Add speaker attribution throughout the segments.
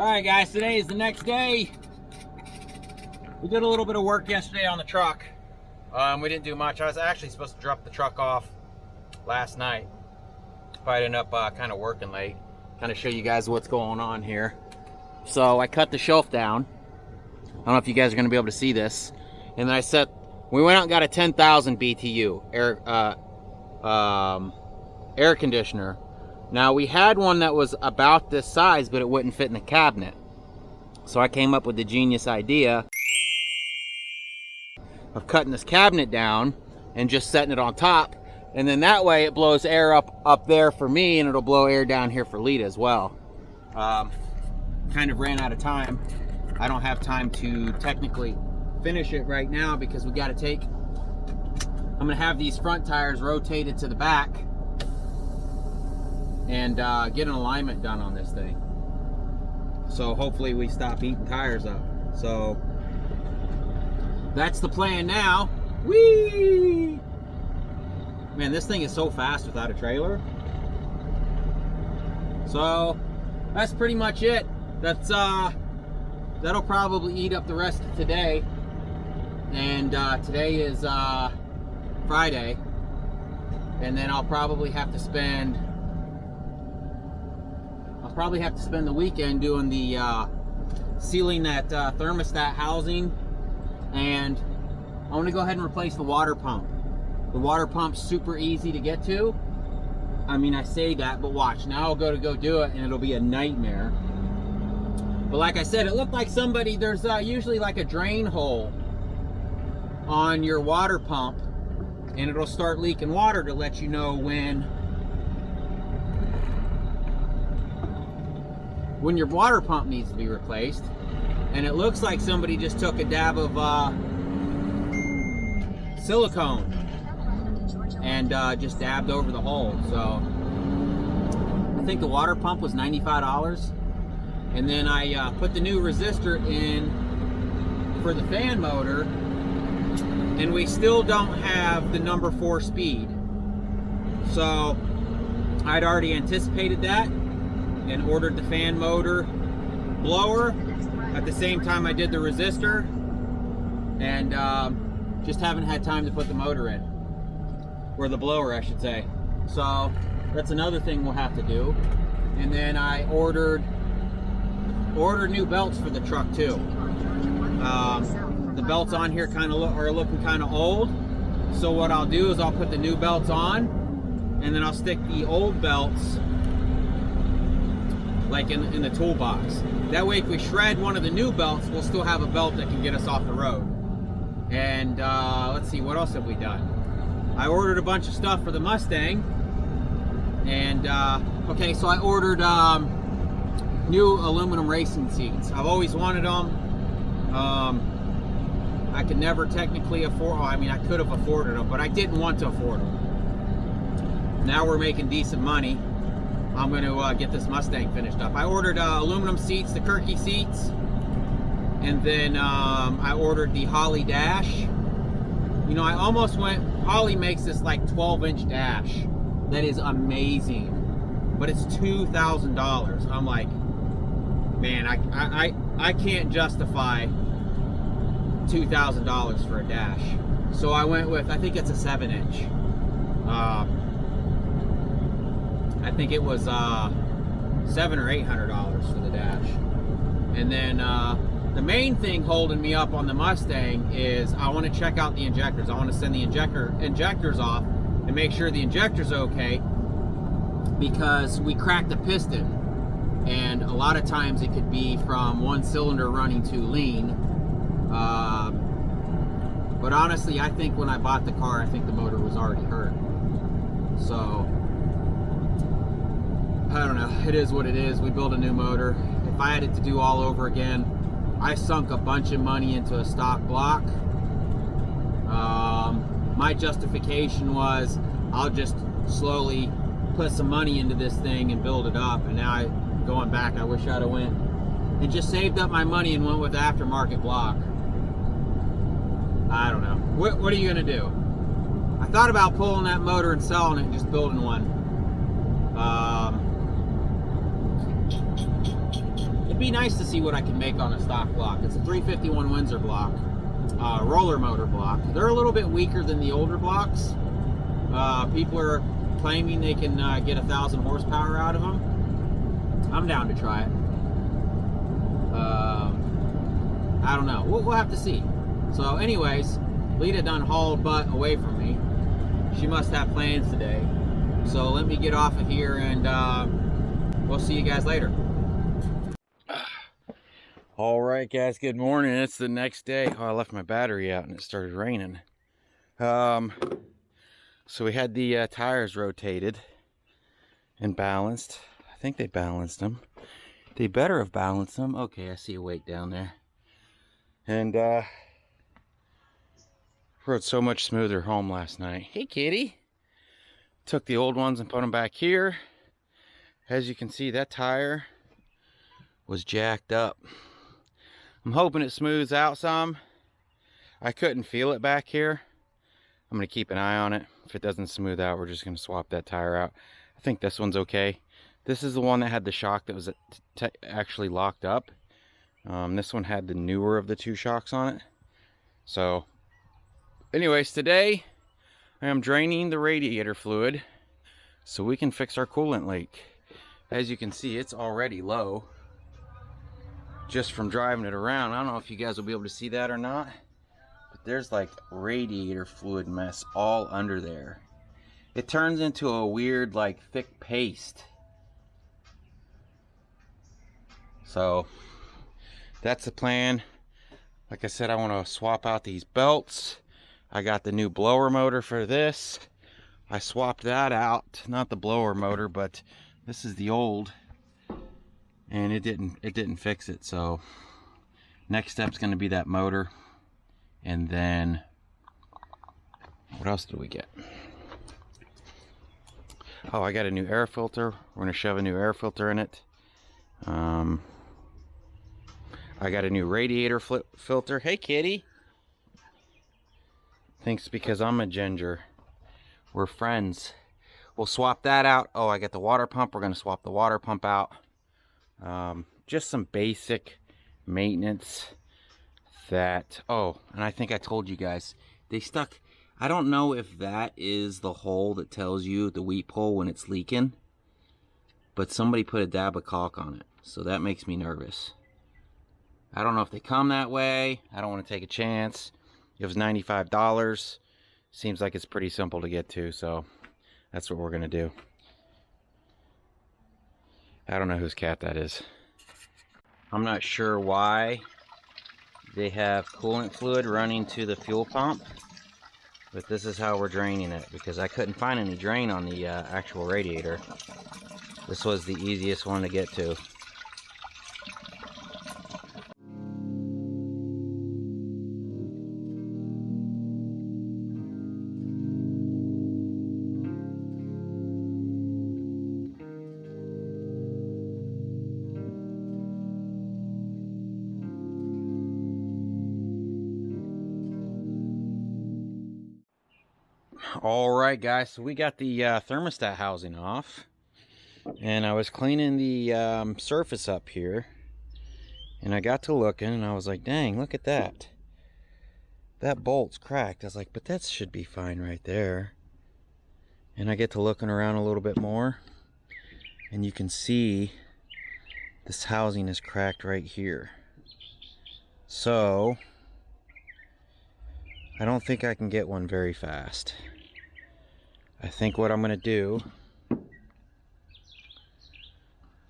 Speaker 1: Alright guys, today is the next day. We did a little bit of work yesterday on the truck. We didn't do much. I was actually supposed to drop the truck off last night, but I ended up kind of working late. Kind of show you guys what's going on here. So I cut the shelf down. I don't know if you guys are going to be able to see this. And then we went out and got a 10,000 BTU air conditioner. Now we had one that was about this size, but it wouldn't fit in the cabinet. So I came up with the genius idea of cutting this cabinet down and just setting it on top. And then that way it blows air up there for me, and it'll blow air down here for Lita as well. Kind of ran out of time. I don't have time to technically finish it right now because we got to I'm going to have these front tires rotated to the back and get an alignment done on this thing. So hopefully we stop eating tires up. So that's the plan now. Whee! Man, this thing is so fast without a trailer. So that's pretty much it. That'll probably eat up the rest of today. And today is Friday. And then I'll probably have to spend the weekend doing the sealing that thermostat housing, and I want to go ahead and replace the water pump. The water pump's super easy to get to. I mean, I say that, but watch. Now I'll go do it, and it'll be a nightmare. But like I said, it looked like there's usually like a drain hole on your water pump, and it'll start leaking water to let you know when your water pump needs to be replaced. And it looks like somebody just took a dab of silicone and just dabbed over the hole. So I think the water pump was $95. And then I put the new resistor in for the fan motor, and we still don't have the number 4 speed. So I'd already anticipated that and ordered the fan motor blower at the same time I did the resistor, and just haven't had time to put the motor in, or the blower I should say. So that's another thing we'll have to do. And then I ordered new belts for the truck too. The belts on here are looking kind of old, so what I'll do is I'll put the new belts on, and then I'll stick the old belts like in the toolbox. That way if we shred one of the new belts, we'll still have a belt that can get us off the road. And let's see, what else have we done? I ordered a bunch of stuff for the Mustang, and okay, so I ordered new aluminum racing seats. I've always wanted them. I could never technically afford, I mean I could have afforded them, but I didn't want to afford them. Now we're making decent money. I'm going to get this Mustang finished up. I ordered aluminum seats, the Kirky seats, and then I ordered the Holley dash. You know, I almost Holley makes this like 12-inch dash that is amazing, but it's $2,000. I'm like, man, I can't justify $2,000 for a dash. So I went with, I think it's a 7-inch. I think it was $700 or $800 for the dash. And then the main thing holding me up on the Mustang is I want to check out the injectors. I want to send the injectors off and make sure the injector's okay, because we cracked the piston, and a lot of times it could be from one cylinder running too lean. But honestly, I think when I bought the car, I think the motor was already hurt. So I don't know, it is what it is. We built a new motor. If I had it to do all over again, I sunk a bunch of money into a stock block. My justification was I'll just slowly put some money into this thing and build it up. And now going back, I wish I'd have went and just saved up my money and went with the aftermarket block. I don't know. What are you gonna do? I thought about pulling that motor and selling it and just building one. it'd be nice to see what I can make on a stock block. It's a 351 Windsor block, roller motor block. They're a little bit weaker than the older blocks. People are claiming they can get 1,000 horsepower out of them. I'm down to try it. I don't know. We'll have to see. So anyways, Lita done hauled butt away from me. She must have plans today. So let me get off of here, and we'll see you guys later. All right, guys, good morning. It's the next day. Oh, I left my battery out and it started raining. So we had the tires rotated and balanced. I think they balanced them. They better have balanced them. Okay, I see a weight down there. And rode so much smoother home last night. Hey, kitty. Took the old ones and put them back here. As you can see, that tire was jacked up. I'm hoping it smooths out some. I couldn't feel it back here. I'm going to keep an eye on it. If it doesn't smooth out, we're just going to swap that tire out. I think this one's okay. This is the one that had the shock that was actually locked up. This one had the newer of the two shocks on it. So, anyways, today I am draining the radiator fluid so we can fix our coolant leak. As you can see, it's already low just from driving it around. I don't know if you guys will be able to see that or not, but there's like radiator fluid mess all under there. It turns into a weird, like, thick paste. So that's the plan. Like I said, I want to swap out these belts. I got the new blower motor for this. I swapped that out. Not the blower motor, but this is the old, and it didn't fix it. So next step's going to be that motor, and then what else do we get? Oh, I got a new air filter. We're going to shove a new air filter in it. I got a new radiator filter. Hey, kitty. Thinks because I'm a ginger. We're friends. We'll swap that out. Oh, I got the water pump. We're going to swap the water pump out. Just some basic maintenance that... Oh, and I think I told you guys. They stuck... I don't know if that is the hole that tells you the weep hole when it's leaking. But somebody put a dab of caulk on it. So that makes me nervous. I don't know if they come that way. I don't want to take a chance. It was $95. Seems like it's pretty simple to get to, so that's what we're going to do. I don't know whose cat that is. I'm not sure why they have coolant fluid running to the fuel pump, but this is how we're draining it, because I couldn't find any drain on the actual radiator. This was the easiest one to get to. Alright guys, so we got the thermostat housing off, and I was cleaning the surface up here, and I got to looking, and I was like, dang, look at that. That bolt's cracked. I was like, but that should be fine right there. And I get to looking around a little bit more, and you can see this housing is cracked right here. So I don't think I can get one very fast. I think what I'm going to do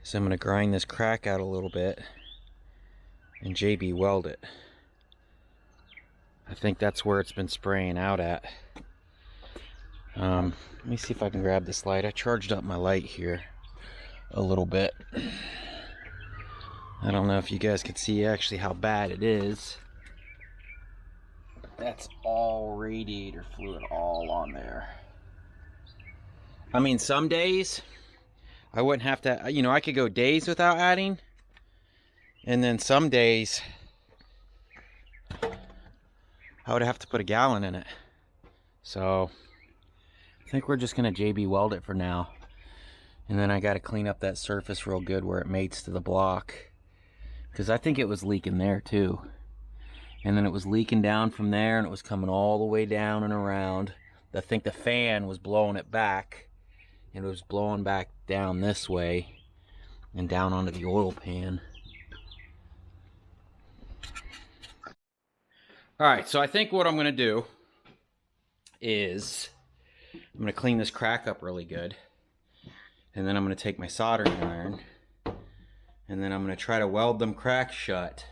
Speaker 1: is I'm going to grind this crack out a little bit and JB weld it. I think that's where it's been spraying out at. Let me see if I can grab this light. I charged up my light here a little bit. I don't know if you guys can see actually how bad it is. That's all radiator fluid all on there. I mean, some days I wouldn't have to, you know, I could go days without adding. And then some days I would have to put a gallon in it. So I think we're just going to JB weld it for now. And then I got to clean up that surface real good where it mates to the block. because I think it was leaking there too. And then it was leaking down from there, and it was coming all the way down and around. I think the fan was blowing it back, and it was blowing back down this way and down onto the oil pan. All right, so I think what I'm gonna do is I'm gonna clean this crack up really good, and then I'm gonna take my soldering iron, and then I'm gonna try to weld them cracks shut,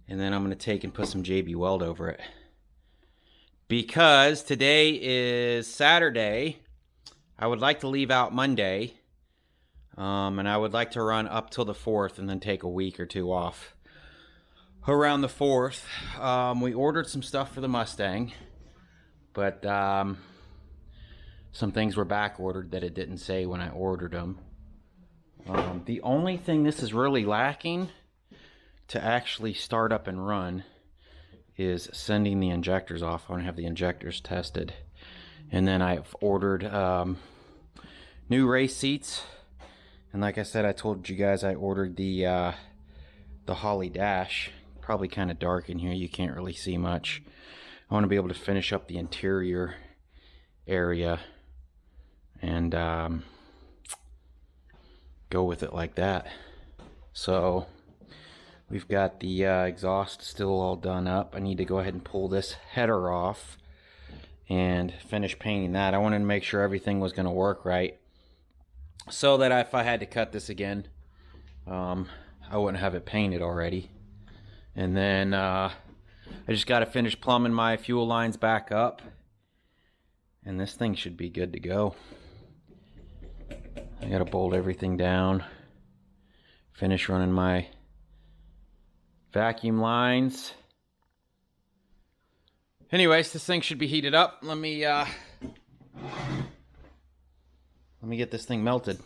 Speaker 1: and then I'm gonna take and put some JB Weld over it. Because today is Saturday, I would like to leave out Monday, and I would like to run up till the 4th and then take a week or two off. Around the 4th, we ordered some stuff for the Mustang, but some things were back ordered that it didn't say when I ordered them. The only thing this is really lacking to actually start up and run is sending the injectors off. I want to have the injectors tested. And then I've ordered new race seats. And like I said, I told you guys I ordered the Holly dash. Probably kind of dark in here, you can't really see much. I want to be able to finish up the interior area and go with it like that. So we've got the exhaust still all done up. I need to go ahead and pull this header off and finish painting that. I wanted to make sure everything was going to work right, so that if I had to cut this again, I wouldn't have it painted already. And then I just got to finish plumbing my fuel lines back up, and this thing should be good to go. I got to bolt everything down, finish running my vacuum lines. Anyways, this thing should be heated up. Let me get this thing melted.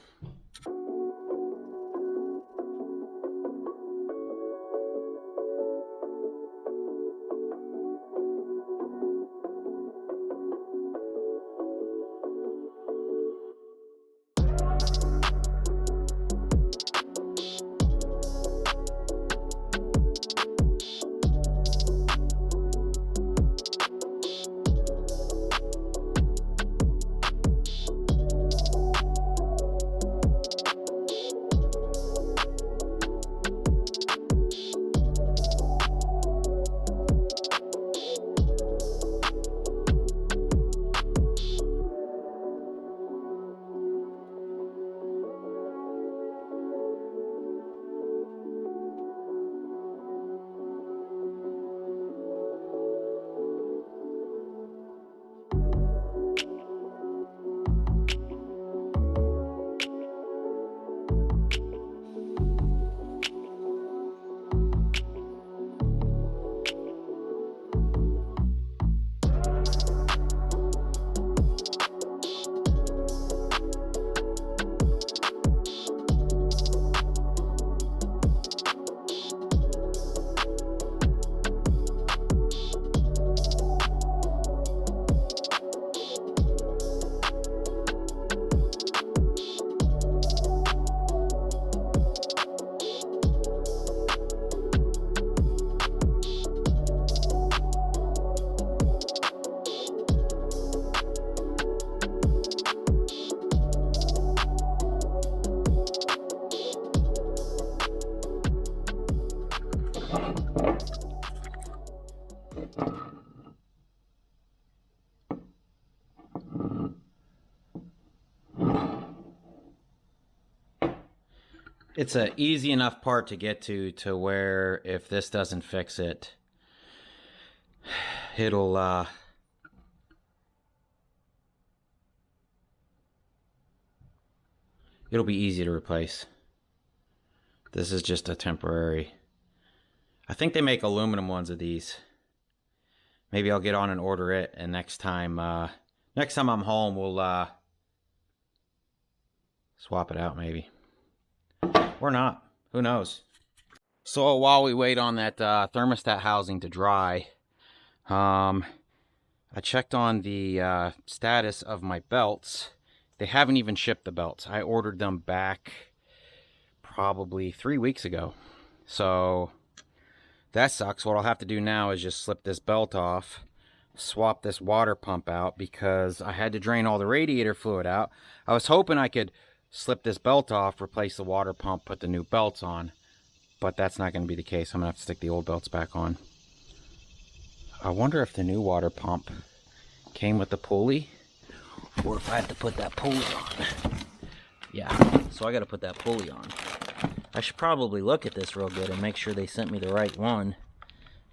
Speaker 1: It's an easy enough part to get to where if this doesn't fix it, it'll be easy to replace. This is just a temporary. I think they make aluminum ones of these. Maybe I'll get on and order it, and next time I'm home, we'll swap it out maybe. Or not. Who knows? So while we wait on that thermostat housing to dry, I checked on the status of my belts. They haven't even shipped the belts. I ordered them back probably 3 weeks ago. So that sucks. What I'll have to do now is just slip this belt off, swap this water pump out, because I had to drain all the radiator fluid out. I was hoping I could slip this belt off, replace the water pump, put the new belts on, but that's not going to be the case. I'm going to have to stick the old belts back on. I wonder if the new water pump came with the pulley, or if I have to put that pulley on. Yeah, so I got to put that pulley on. I should probably look at this real good and make sure they sent me the right one,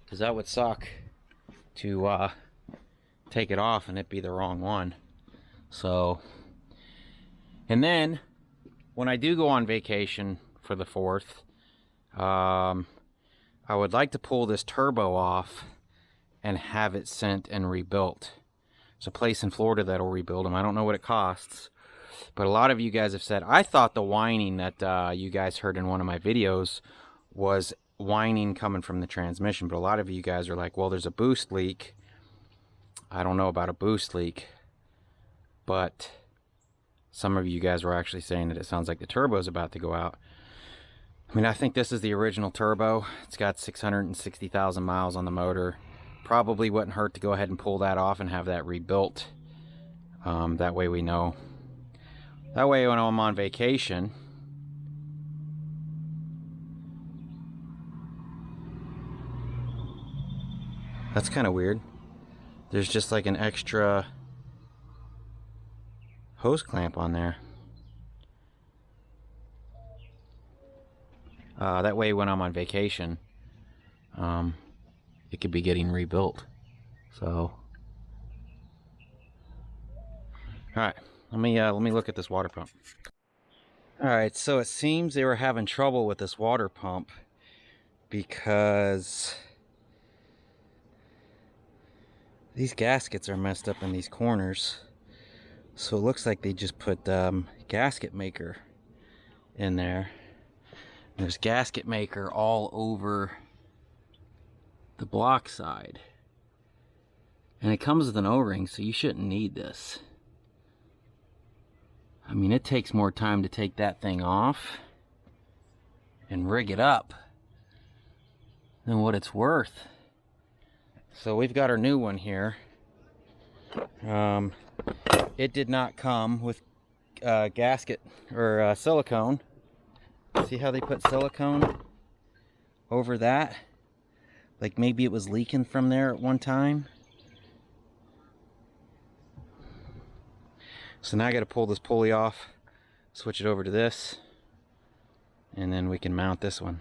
Speaker 1: because that would suck to take it off and it be the wrong one. So, and then when I do go on vacation for the 4th, I would like to pull this turbo off and have it sent and rebuilt. There's a place in Florida that'll rebuild them. I don't know what it costs, but a lot of you guys have said, I thought the whining that you guys heard in one of my videos was whining coming from the transmission, but a lot of you guys are like, well, there's a boost leak. I don't know about a boost leak, but some of you guys were actually saying that it sounds like the turbo is about to go out. I mean, I think this is the original turbo. It's got 660,000 miles on the motor. Probably wouldn't hurt to go ahead and pull that off and have that rebuilt. That way we know. That way when I'm on vacation, that's kind of weird. There's just like an extra hose clamp on there. That way when I'm on vacation, it could be getting rebuilt. So, all right. Let me look at this water pump. Alright, so it seems they were having trouble with this water pump because these gaskets are messed up in these corners. So it looks like they just put gasket maker in there. There's gasket maker all over the block side. And it comes with an O-ring, so you shouldn't need this. I mean, it takes more time to take that thing off and rig it up than what it's worth. So we've got our new one here. It did not come with gasket or silicone. See how they put silicone over that? Like maybe it was leaking from there at one time. So now I got to pull this pulley off, switch it over to this, and then we can mount this one.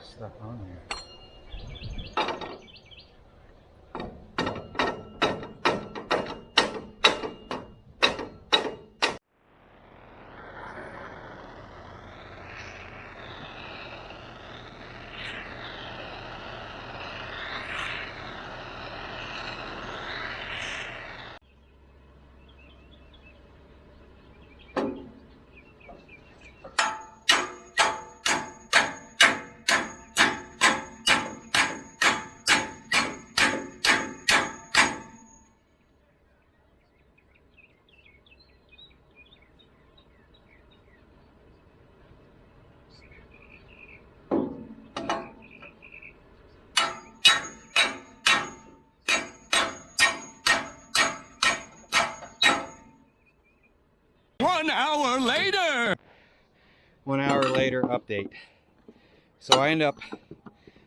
Speaker 1: Stuff on here.
Speaker 2: One hour later!
Speaker 1: 1 hour later, update. So I end up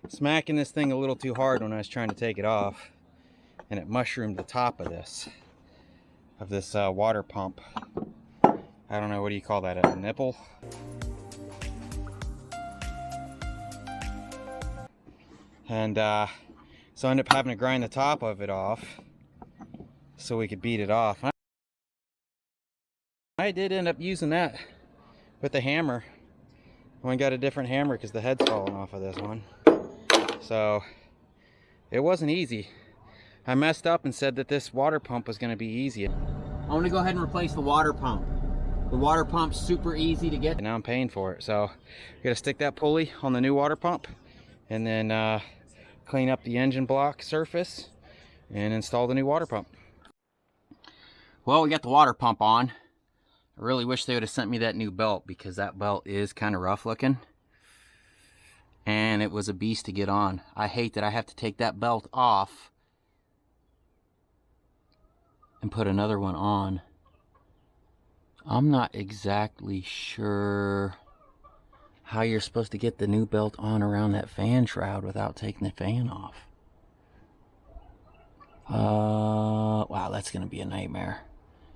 Speaker 1: smacking this thing a little too hard when I was trying to take it off, and it mushroomed the top of this water pump. I don't know, what do you call that, a nipple? And So I ended up having to grind the top of it off so we could beat it off. I did end up using that with the hammer. I got a different hammer because the head's falling off of this one. So it wasn't easy. I messed up and said that this water pump was going to be easy. I want to go ahead and replace the water pump. The water pump's super easy to get. And now I'm paying for it. So I got to stick that pulley on the new water pump and then clean up the engine block surface and install the new water pump. Well, we got the water pump on. I really wish they would have sent me that new belt because that belt is kind of rough looking. And it was a beast to get on. I hate that I have to take that belt off and put another one on. I'm not exactly sure how you're supposed to get the new belt on around that fan shroud without taking the fan off. Wow, that's gonna be a nightmare.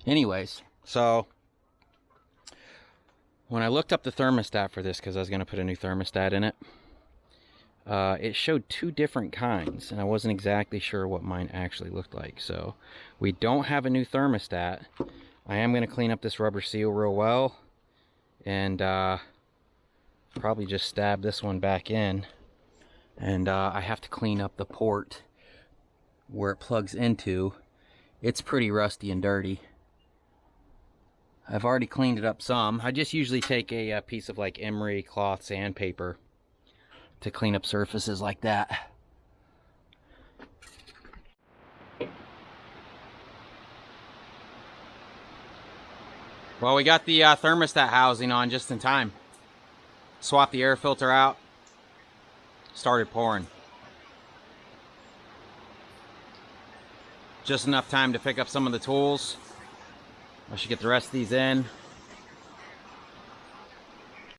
Speaker 1: Anyways, so when I looked up the thermostat for this, because I was gonna put a new thermostat in it, it showed two different kinds, and I wasn't exactly sure what mine actually looked like. So we don't have a new thermostat. I am going to clean up this rubber seal real well and probably just stab this one back in. And I have to clean up the port where it plugs into. It's pretty rusty and dirty. I've already cleaned it up some. I just usually take a piece of like emery cloth sandpaper to clean up surfaces like that. Well, we got the thermostat housing on just in time. Swapped the air filter out. Started pouring. Just enough time to pick up some of the tools. I should get the rest of these in.